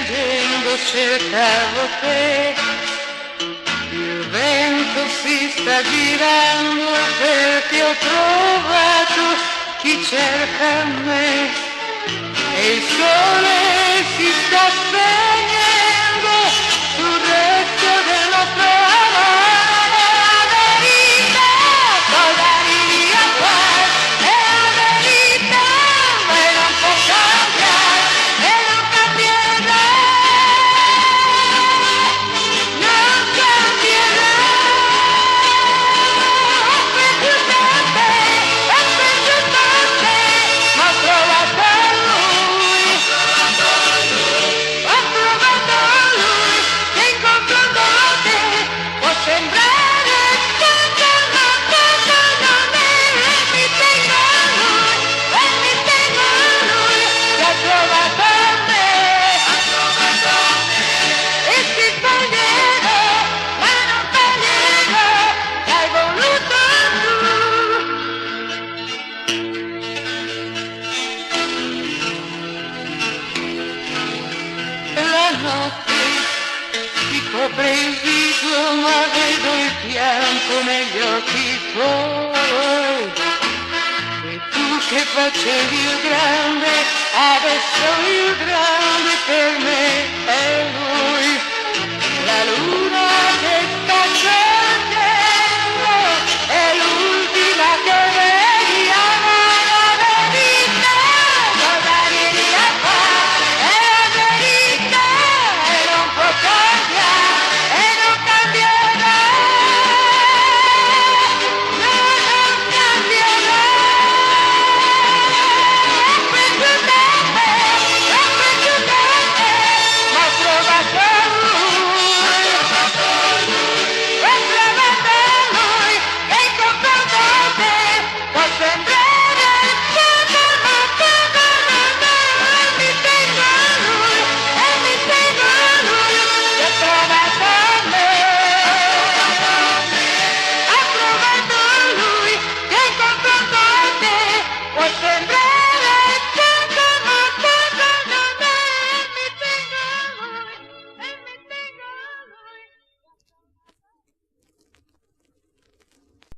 piangendo cercavo te. Il vento si sta girando perché ho trovato chi cerca me. E il sole si sta spegnendo sul resto del nostro amore. La verità poi via qua, è la verità, ma non può cambiare e non cambierà. Non cambierà. Ho perduto te, ho perduto te, ma ho trovato lui. Ho trovato lui, che incontrando te può sembrare tanto, ma tanto non è. E mi tengo a lui, e mi tengo a lui, che ha trovato me. E ti toglierò, ma non toglierò, che hai voluto tu. La notte ti copre il viso, ma vedo il pianto negli occhi tuoi. E tu che facevi il grande, adesso il grande per me è lui.